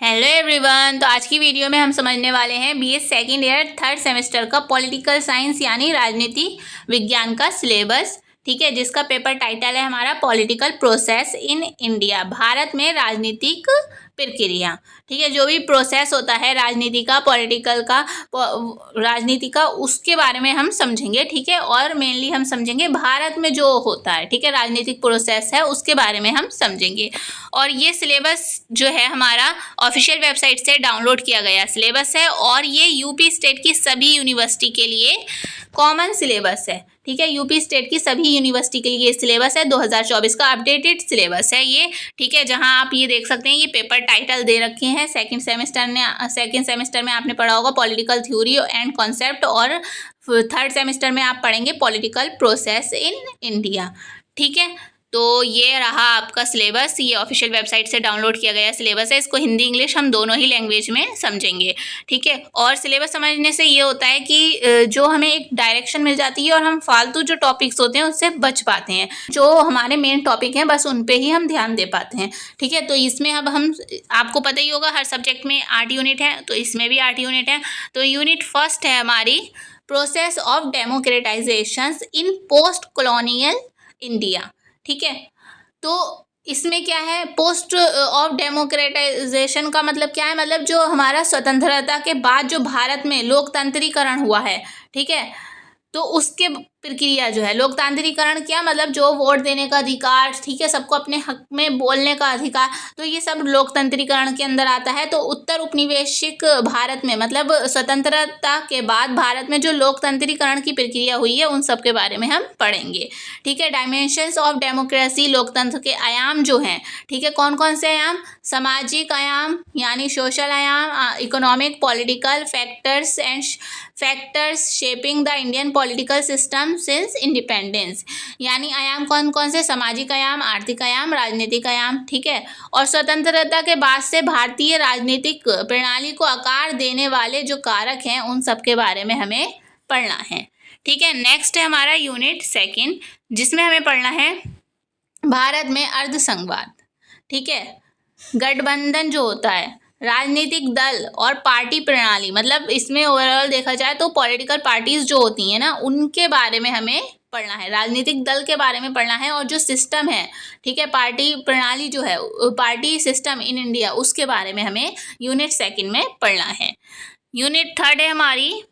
Hello everyone. तो आज की वीडियो में हम समझने वाले हैं BA second year third semester का पॉलिटिकल साइंस यानी राजनीति विज्ञान का सिलेबस। ठीक है, जिसका पेपर टाइटल है हमारा political process in India, Bharat में राजनीतिक प्रक्रिया। ठीक है, जो भी प्रोसेस होता है राजनीति का, पॉलिटिकल का, राजनीति का, उसके बारे में हम समझेंगे। ठीक है, और मेनली हम समझेंगे भारत में जो होता है, ठीक है, राजनीतिक प्रोसेस है उसके बारे में हम समझेंगे। और ये सिलेबस जो है हमारा ऑफिशियल वेबसाइट से डाउनलोड किया गया सिलेबस है और ये यूपी स्टेट की सभी यूनिवर्सिटी के लिए कॉमन सिलेबस है। ठीक है, यूपी स्टेट की सभी यूनिवर्सिटी के लिए सिलेबस है, 2024 का अपडेटेड सिलेबस है ये। ठीक है, जहां आप ये देख सकते हैं ये पेपर टाइटल दे रखे हैं। सेकंड सेमेस्टर में आपने पढ़ा होगा पॉलिटिकल थ्योरी एंड कॉन्सेप्ट, और थर्ड सेमेस्टर में आप पढ़ेंगे पॉलिटिकल प्रोसेस इन इंडिया। ठीक है, तो ये रहा आपका सिलेबस। ये ऑफिशियल वेबसाइट से डाउनलोड किया गया सिलेबस है। इसको हिंदी इंग्लिश हम दोनों ही लैंग्वेज में समझेंगे। ठीक है, और सिलेबस समझने से ये होता है कि जो हमें एक डायरेक्शन मिल जाती है और हम फालतू जो टॉपिक्स होते हैं उससे बच पाते हैं। जो हमारे मेन टॉपिक हैं बस उन पे ही हम ध्यान दे पाते हैं। ठीक है, तो इसमें अब हम, आपको पता ही होगा हर सब्जेक्ट में 8 यूनिट है, तो इसमें भी 8 यूनिट है। तो यूनिट फर्स्ट है हमारी process of democratisation in post colonial India. ठीक है, तो इसमें क्या है, पोस्ट ऑफ डेमोक्रेटाइजेशन का मतलब क्या है, मतलब जो हमारा स्वतंत्रता के बाद जो भारत में लोकतंत्रीकरण हुआ है, ठीक है, तो उसके प्रक्रिया जो है लोकतांत्रिकरण, क्या मतलब जो वोट देने का अधिकार, ठीक है, सबको अपने हक में बोलने का अधिकार, तो ये सब लोकतंत्रीकरण के अंदर आता है। तो उत्तर उपनिवेशिक भारत में, मतलब स्वतंत्रता के बाद भारत में जो लोकतंत्रीकरण की प्रक्रिया हुई है उन सब के बारे में हम पढ़ेंगे। ठीक है, डायमेंशंस ऑफ डेमोक्रेसी, लोकतंत्र के आयाम जो हैं, ठीक है, कौन कौन से आयाम, सामाजिक आयाम यानी सोशल आयाम, economic political factors shaping the Indian political system since independence, यानी आयाम कौन कौन से, सामाजिक आयाम, आर्थिक आयाम, राजनीतिक आयाम। ठीक है, और स्वतंत्रता के बाद से भारतीय राजनीतिक प्रणाली को आकार देने वाले जो कारक हैं उन सब के बारे में हमें पढ़ना है। ठीक है, नेक्स्ट है हमारा यूनिट सेकंड, जिसमें हमें पढ़ना है भारत में अर्धसंघवाद। ठीक है, गठबंधन जो होता है, राजनीतिक दल और पार्टी प्रणाली, मतलब इसमें ओवरऑल देखा जाए तो पॉलिटिकल पार्टीज जो होती हैं ना उनके बारे में हमें पढ़ना है, राजनीतिक दल के बारे में पढ़ना है, और जो सिस्टम है, ठीक है, पार्टी प्रणाली जो है, पार्टी सिस्टम इन इंडिया, उसके बारे में हमें यूनिट सेकंड में पढ़ना है। यूनिट थर्ड है हमारी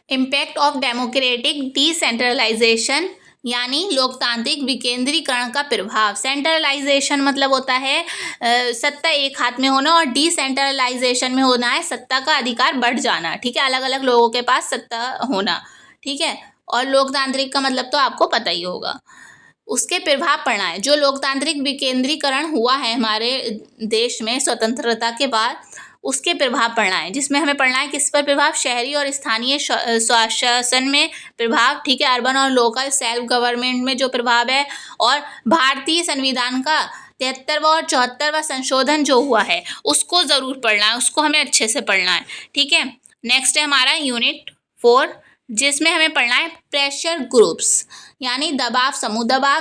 इम्पैक्ट ऑफ डेमोक्रेटिक डिसेंट्रलाइजेशन, यानी लोकतांत्रिक विकेंद्रीकरण का प्रभाव। सेंट्रलाइजेशन मतलब होता है सत्ता एक हाथ में होना, और डिसेंट्रलाइजेशन में होना है सत्ता का अधिकार बढ़ जाना। ठीक है, अलग अलग लोगों के पास सत्ता होना। ठीक है, और लोकतांत्रिक का मतलब तो आपको पता ही होगा, उसके प्रभाव पड़ना है। जो लोकतांत्रिक विकेंद्रीकरण हुआ है हमारे देश में स्वतंत्रता के बाद, उसके प्रभाव पड़ना है, जिसमें हमें पढ़ना है किस पर प्रभाव, शहरी और स्थानीय स्वशासन में प्रभाव। ठीक है, अर्बन और लोकल सेल्फ गवर्नमेंट में जो प्रभाव है, और भारतीय संविधान का 73वां और 74वां संशोधन जो हुआ है उसको ज़रूर पढ़ना है, उसको हमें अच्छे से पढ़ना है। ठीक है, नेक्स्ट है हमारा यूनिट 4, जिसमें हमें पढ़ना है प्रेशर ग्रुप्स, यानी दबाव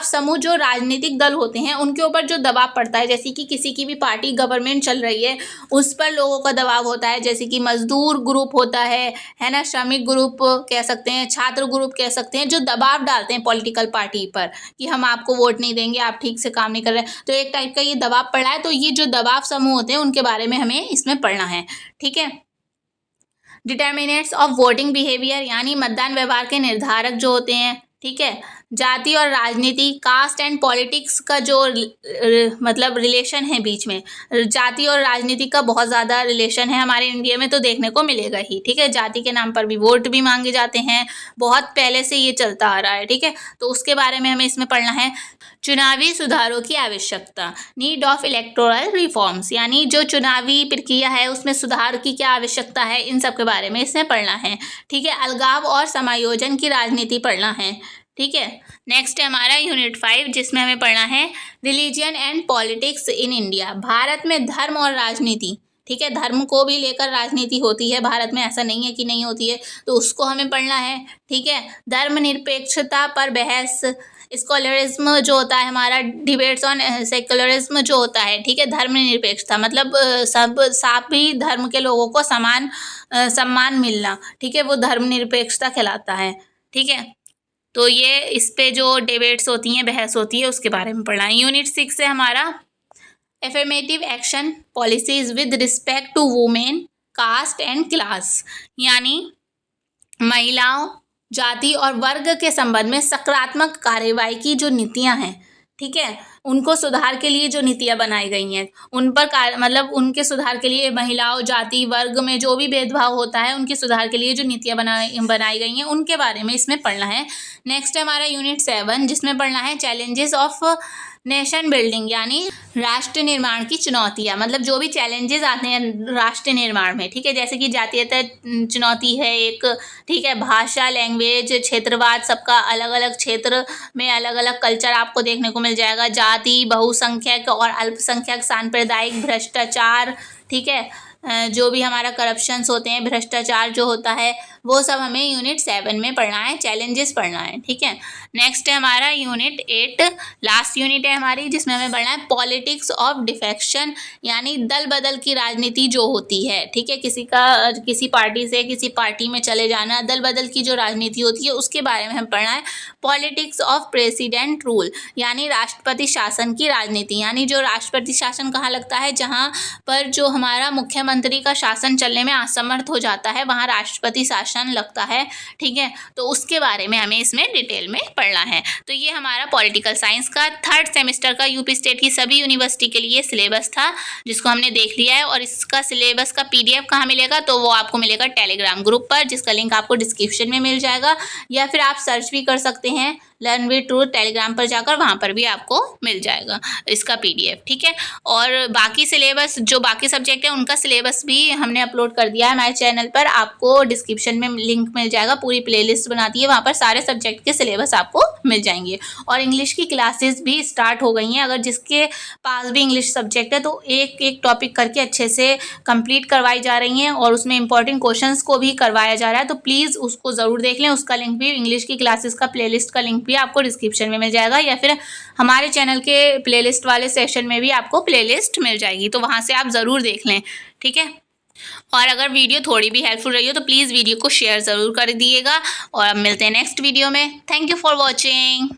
समूह जो राजनीतिक दल होते हैं उनके ऊपर जो दबाव पड़ता है, जैसे कि किसी की भी पार्टी गवर्नमेंट चल रही है उस पर लोगों का दबाव होता है, जैसे कि मजदूर ग्रुप होता है ना, श्रमिक ग्रुप कह सकते हैं, छात्र ग्रुप कह सकते हैं, जो दबाव डालते हैं पॉलिटिकल पार्टी पर कि हम आपको वोट नहीं देंगे, आप ठीक से काम नहीं कर रहे, तो एक टाइप का ये दबाव पड़ रहा है। तो ये जो दबाव समूह होते हैं उनके बारे में हमें इसमें पढ़ना है। ठीक है, डिटर्मिनेंट्स ऑफ वोटिंग बिहेवियर, यानी मतदान व्यवहार के निर्धारक जो होते हैं। ठीक है, जाति और राजनीति, कास्ट एंड पॉलिटिक्स का जो मतलब रिलेशन है बीच में, जाति और राजनीति का बहुत ज़्यादा रिलेशन है हमारे इंडिया में, तो देखने को मिलेगा ही। ठीक है, जाति के नाम पर भी वोट भी मांगे जाते हैं, बहुत पहले से ये चलता आ रहा है। ठीक है, तो उसके बारे में हमें इसमें पढ़ना है। चुनावी सुधारों की आवश्यकता, नीड ऑफ इलेक्टोरल रिफॉर्म्स, यानी जो चुनावी प्रक्रिया है उसमें सुधार की क्या आवश्यकता है, इन सब के बारे में इसमें पढ़ना है। ठीक है, अलगाव और समायोजन की राजनीति पढ़ना है। ठीक है, नेक्स्ट है हमारा यूनिट 5, जिसमें हमें पढ़ना है religion and politics in India, Bharat में धर्म और राजनीति। ठीक है, धर्म को भी लेकर राजनीति होती है भारत में, ऐसा नहीं है कि नहीं होती है, तो उसको हमें पढ़ना है। ठीक है, धर्मनिरपेक्षता पर बहस, स्कॉलरिज्म जो होता है हमारा, डिबेट्स ऑन सेक्युलरिज्म जो होता है, ठीक है, धर्मनिरपेक्षता, मतलब सब सभी धर्म के लोगों को समान सम्मान मिलना, ठीक है, वो धर्मनिरपेक्षता कहलाता है, ठीक है। तो ये इस पे जो डिबेट्स होती हैं, बहस होती है, उसके बारे में पढ़ना है। यूनिट 6 है हमारा affirmative action policies with respect to women, caste and class, यानी महिलाओं, जाति और वर्ग के संबंध में सकारात्मक कार्यवाही की जो नीतियां हैं, ठीक है, उनको सुधार के लिए जो नीतियां बनाई गई हैं, उन पर मतलब उनके सुधार के लिए महिलाओं, जाति, वर्ग में जो भी भेदभाव होता है, उनके सुधार के लिए जो नीतियां बनाई गई हैं, उनके बारे में इसमें पढ़ना है। नेक्स्ट है हमारा यूनिट 7, जिसमें पढ़ना है चैलेंजेस ऑफ नेशन बिल्डिंग, यानी राष्ट्र निर्माण की चुनौतियाँ, मतलब जो भी चैलेंजेस आते हैं राष्ट्र निर्माण में, ठीक है, जैसे कि जातीयता चुनौती है एक, ठीक है, भाषा, लैंग्वेज, क्षेत्रवाद, सबका अलग अलग क्षेत्र में अलग अलग कल्चर आपको देखने को मिल जाएगा, जाति, बहुसंख्यक और अल्पसंख्यक, सांप्रदायिक, भ्रष्टाचार, ठीक है, जो भी हमारा करप्शंस होते हैं, भ्रष्टाचार जो होता है, वो सब हमें यूनिट 7 में पढ़ना है, चैलेंजेस पढ़ना है, ठीक है। नेक्स्ट है हमारा यूनिट 8, लास्ट यूनिट है हमारी, जिसमें हमें पढ़ना है पॉलिटिक्स ऑफ डिफेक्शन, यानी दल बदल की राजनीति जो होती है, ठीक है, किसी पार्टी से किसी पार्टी में चले जाना, दल बदल की जो राजनीति होती है, उसके बारे में हमें पढ़ना है। पॉलिटिक्स ऑफ प्रेसिडेंट रूल, यानी राष्ट्रपति शासन की राजनीति, यानी जो राष्ट्रपति शासन कहाँ लगता है, जहाँ पर जो हमारा मुख्यमंत्री का शासन चलने में असमर्थ हो जाता है, वहाँ राष्ट्रपति शासन लगता है, ठीक है, तो उसके बारे में हमें इसमें डिटेल में पढ़ना है। तो ये हमारा पॉलिटिकल साइंस का 3rd सेमेस्टर का यूपी स्टेट की सभी यूनिवर्सिटी के लिए सिलेबस था, जिसको हमने देख लिया है। और इसका सिलेबस का PDF कहाँ मिलेगा, तो वो आपको मिलेगा टेलीग्राम ग्रुप पर, जिसका लिंक आपको डिस्क्रिप्शन में मिल जाएगा, या फिर आप सर्च भी कर सकते हैं लर्न विद ट्रूथ टेलीग्राम पर जाकर, वहाँ पर भी आपको मिल जाएगा इसका PDF, ठीक है। और बाकी सिलेबस, जो बाकी सब्जेक्ट है, उनका सिलेबस भी हमने अपलोड कर दिया है हमारे चैनल पर, आपको डिस्क्रिप्शन में लिंक मिल जाएगा, पूरी प्लेलिस्ट बनाती है, वहाँ पर सारे सब्जेक्ट के सिलेबस आपको मिल जाएंगे। और इंग्लिश की क्लासेस भी स्टार्ट हो गई हैं, अगर जिसके पास भी इंग्लिश सब्जेक्ट है तो एक एक टॉपिक करके अच्छे से कंप्लीट करवाई जा रही हैं, और उसमें इंपॉर्टेंट क्वेश्चंस को भी करवाया जा रहा है, तो प्लीज़ उसको ज़रूर देख लें। उसका लिंक भी, इंग्लिश की क्लासेस का प्लेलिस्ट का लिंक भी आपको डिस्क्रिप्शन में मिल जाएगा, या फिर हमारे चैनल के प्लेलिस्ट वाले सेशन में भी आपको प्लेलिस्ट मिल जाएगी, तो वहाँ से आप ज़रूर देख लें, ठीक है। और अगर वीडियो थोड़ी भी हेल्पफुल रही हो तो प्लीज़ वीडियो को शेयर ज़रूर कर दिएगा, और अब मिलते हैं नेक्स्ट वीडियो में। Thank you for watching.